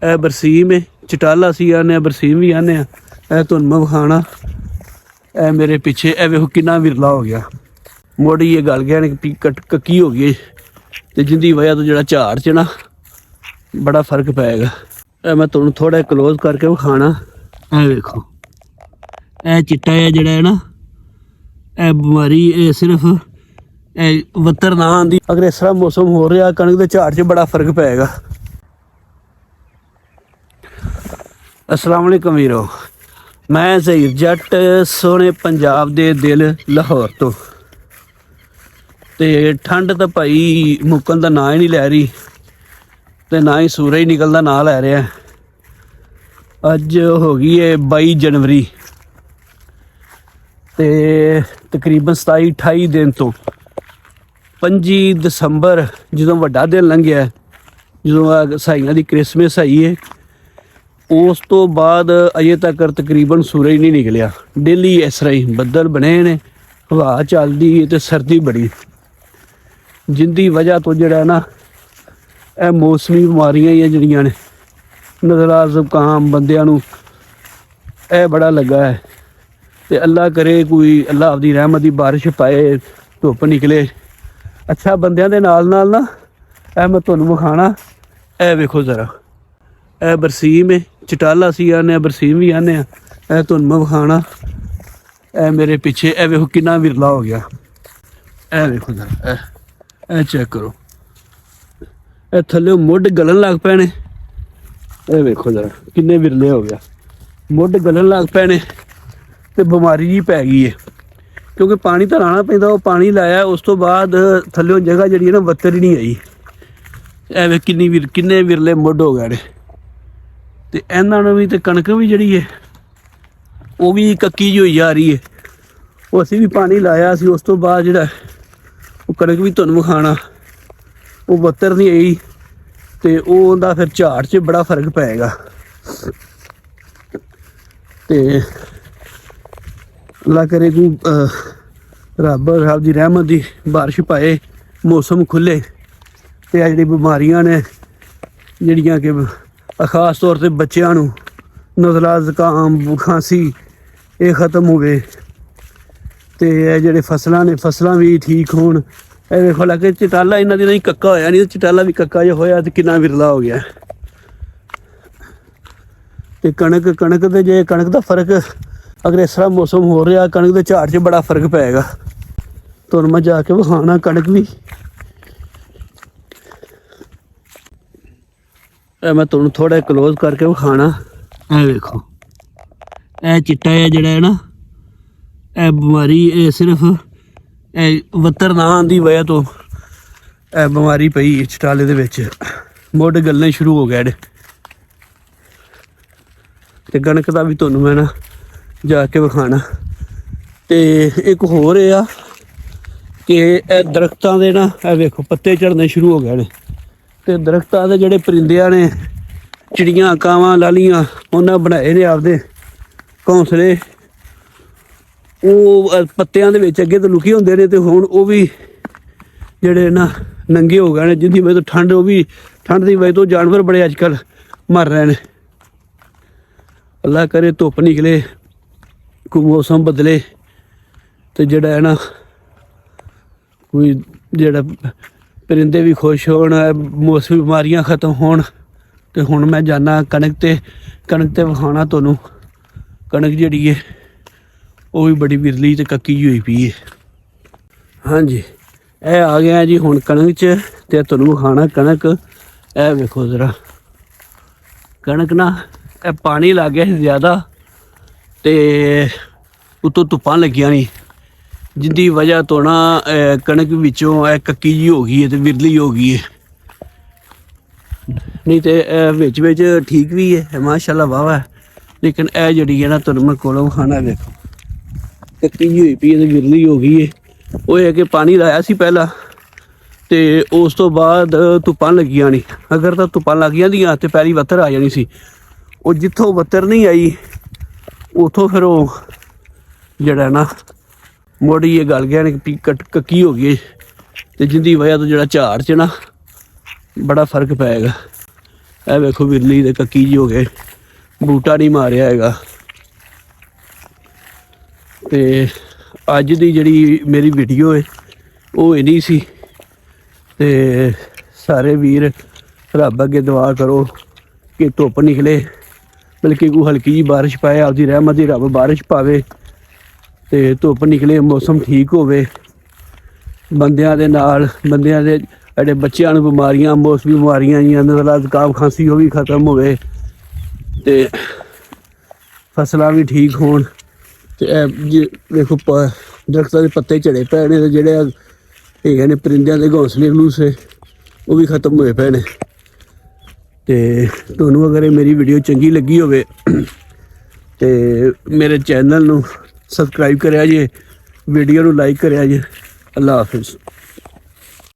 ਇਹ ਬਰਸੀਮ ਹੈ, ਚਟਾਲਾ ਅਸੀਂ ਆਨੇ ਆ, ਬਰਸੀਮ ਵੀ ਆਨੇ ਆ। ਇਹ ਤੁਹਾਨੂੰ ਮੈਂ ਵਿਖਾਣਾ, ਇਹ ਮੇਰੇ ਪਿੱਛੇ ਇਹ ਵੇਖੋ ਕਿੰਨਾ ਵਿਰਲਾ ਹੋ ਗਿਆ, ਮੋੜੀ ਇਹ ਗਲ ਗਿਆ ਨੇ, ਕੱਕੀ ਹੋ ਗਈ, ਤੇ ਜਿੰਦੀ ਵਜ੍ਹਾ ਤੋਂ ਜਿਹੜਾ ਝਾੜ 'ਚ ਨਾ ਬੜਾ ਫਰਕ ਪਏਗਾ। ਇਹ ਮੈਂ ਤੁਹਾਨੂੰ ਥੋੜਾ ਕਲੋਜ਼ ਕਰਕੇ ਵਿਖਾਣਾ। ਇਹ ਵੇਖੋ ਇਹ ਚਿੱਟਾ ਹੈ ਜਿਹੜਾ ਹੈ ਨਾ, ਇਹ ਬਿਮਾਰੀ ਇਹ ਸਿਰਫ ਇਹ ਵੱਤਰ ਨਾ ਆਉਂਦੀ। ਅਗਰ ਇਸ ਤਰ੍ਹਾਂ ਮੌਸਮ ਹੋ ਰਿਹਾ, ਕਣਕ ਦੇ ਝਾੜ 'ਚ ਬੜਾ ਫਰਕ ਪਏਗਾ। अस्सलाम वालेकुम वीरो, मैं ज़हीर जट सोने पंजाब दे दिल लाहौर तो। ठंड तो भाई मुक्कन का ना ही नहीं लै रही, तो ना ही सूरज निकलता ना लै रहा। अज हो गई है 22 जनवरी, तो तकरीबन 27-28 दिन तो 25 दसंबर जो वड्डा दिन लंघिया, जो साइयां दी क्रिसमस आई है, उस तो बाद अजे तक तकरीबन सूरज नहीं निकलिया। डेली इस तरह ही बदल बने ने, हवा चलती है तो सर्दी बड़ी, जिंदी वजह तो जड़ा ना यह मौसमी बीमारियां ही जड़ियां ने, नज़ला जुकाम बंदियां नूं यह बड़ा लगा है। तो अल्लाह करे कोई अल्लाह आपदी रहमत की बारिश पाए, धुप निकले। अच्छा बंदियां दे नाल नाल ना यह मैं तुहानूं विखाना, यह वेखो ज़रा, यह बरसीम है, चटाला असी आने, बरसीम भी आने। यह तुहानूं मैं विखाना, यह मेरे पिछे यह वेखो कितना विरला हो गया। यह वेखो जरा, यह चेक करो, यह थल्ले मुढ़ गलन लग पैने। यह वेखो जरा किन्ने विरले हो गया, मुढ़ गलन लग पैने, तो बीमारी जी पै गई है। क्योंकि पानी तो लाना पैंदा, वो पानी लाया, उस तो बाद थल्ले जगह जी है ना वत्तर ही नहीं आई। एवं किन्ने विरले मुढ़ हो गए ने। तो इन्होंने भी तो कणक भी जी है वो भी कक्की जी हुई जा रही है। वो असी भी पानी लाया सी, उस तो बाद जो कणक भी तुहानूं विखाना, वो बत्तर नहीं आई, तो उहदा फिर झाड़ 'च बड़ा फर्क पेगा। तो अल्लाह करे तू रब की रहमत की बारिश पाए, मौसम खुले, तो यह जी बीमारियां ने जड़ियाँ कि खास तौर पर बच्चों नूं नज़ला जुकाम खांसी ये ख़त्म हो गए। तो यह जोड़े फसलां ने फसलां भी ठीक होण। यह देखो लगे चटाला इन्हां दी नहीं कक्का होया, नहीं तो चटाला भी कक्का जो होया तो कितना विरला हो गया। तो कणक दे जे कणक का फर्क अगर इस तरह मौसम हो रहा, कणक के झाड़ 'च बड़ा फर्क पेगा। तुहानूं मैं जाके विखाना कणक भी। मैं तुहानूं थोड़ा क्लोज करके विखाना। यह वेखो यह चिट्टा है जिहड़ा है ना, यह बीमारी ये सिर्फ वत्तर ना आने की वजह तो यह बीमारी पई चटाले दे विच, मुढ़ गलने शुरू हो गए। तो कणक का भी तुहानूं मैं ना जाके विखाना। तो एक होर आ कि दरख्तां दे ना यह वेखो पत्ते झड़ने शुरू हो गए ने। तो दरख्तां दे जिहड़े परिंदियां ने, चिड़ियां कावां लालियां, उन्हें बनाए ने आपदे घौंसले, वो पत्तियां दे विच अगे तो लुकी होंदे ने, तो हुण वो भी जिहड़े ना नंगे हो गए ने, जिंदी वजह तो ठंड, वो भी ठंड की वजह तो जानवर बड़े अजकल मर रहे हैं। अल्लाह करे धुप निकले, कोई मौसम बदले, तो जिहड़ा है ना कोई जिहड़ा परिंदे भी खुश होण, मौसमी बीमारियां खत्म होण। तो हुण मैं जाना कणक ते विखाना तुहानूं। कणक जिहड़ी है वो भी बड़ी विरली ते कक्की हुई पई है। हाँ जी, यह आ गया जी हुण कणक च, ते तुहानूं विखाना कणक। यह वेखो ज़रा कणक ना यह पानी लग गया ज़्यादा, तो उत्तों धुप्पां लगियां नहीं, जिंदी वजह तो ना कणक विचों कक्की जी हो गई है, तो विरली हो गई है। नहीं तो विच ठीक भी है माशाल्लाह वाह है, लेकिन यह जी है ना तुहानूं मैं कोलों खाना देखो कक्की जी हुई पई है, तो विरली हो गई है। वो है कि पानी लाया सी पहला, तो उस तो बाद धुप्पां लगियां नहीं। अगर तो धुप्पां लग जांदियां तो पैली वत्तर आ जानी सी। वो जिथों वत्तर नहीं आई उतों फिर वो जड़ा ना मुड़ ये गल गया ने कक्की हो गई, तो जिंदी वजह तो जड़ा झाड़ च ना बड़ा फर्क पेगा। ਇਹ ਵੇਖੋ ਵਿਰਲੀ ਦੇ ਕੱਕੀ ਜੀ ਹੋ ਗਏ, ਬੂਟਾ ਨਹੀਂ ਮਾਰਿਆ ਹੈਗਾ। ਤੇ ਅੱਜ ਦੀ ਜਿਹੜੀ ਮੇਰੀ ਵੀਡੀਓ ਹੈ ਉਹ ਇਹ ਨਹੀਂ ਸੀ। ਤੇ ਸਾਰੇ ਵੀਰ ਰੱਬ ਅੱਗੇ ਦੁਆ ਕਰੋ ਕਿ ਧੁੱਪ ਨਿਕਲੇ, ਬਲਕਿ ਕੋਈ ਹਲਕੀ ਜੀ ਬਾਰਿਸ਼ ਪਾਏ, ਆਪਦੀ ਰਹਿਮਤ ਦੀ ਰੱਬ ਬਾਰਿਸ਼ ਪਾਵੇ ਤੇ ਧੁੱਪ ਨਿਕਲੇ, ਮੌਸਮ ਠੀਕ ਹੋਵੇ। ਬੰਦਿਆਂ ਦੇ ਨਾਲ, ਬੰਦਿਆਂ ਦੇ ਜਿਹੜੇ ਬੱਚਿਆਂ ਨੂੰ ਬਿਮਾਰੀਆਂ, ਮੌਸਮੀ ਬਿਮਾਰੀਆਂ ਜੀਆਂ, ਨਜ਼ਲਾ, ਜ਼ੁਕਾਮ, ਖਾਂਸੀ ਉਹ ਵੀ ਖਤਮ ਹੋਵੇ ਤੇ ਫਸਲਾਂ ਵੀ ਠੀਕ ਹੋਣ। ਤੇ ਇਹ ਵੇਖੋ ਦਰਖਤਾਂ ਦੇ ਪੱਤੇ ਝੜੇ ਪਏ ਨੇ, ਤੇ ਜਿਹੜੇ ਹੈਗੇ ਨੇ ਪਰਿੰਦਿਆਂ ਦੇ ਘੋਂਸਲੇ ਗਲੂਸੇ ਉਹ ਵੀ ਖਤਮ ਹੋਏ ਪਏ ਨੇ। ਤੇ ਤੁਹਾਨੂੰ ਅਗਰ ਇਹ ਮੇਰੀ ਵੀਡੀਓ ਚੰਗੀ ਲੱਗੀ ਹੋਵੇ ਤੇ ਮੇਰੇ ਚੈਨਲ ਨੂੰ ਸਬਸਕ੍ਰਾਈਬ ਕਰਿਆ ਜੇ, ਵੀਡੀਓ ਨੂੰ ਲਾਈਕ ਕਰਿਆ ਜੇ। ਅੱਲਾ ਹਾਫਿਜ਼।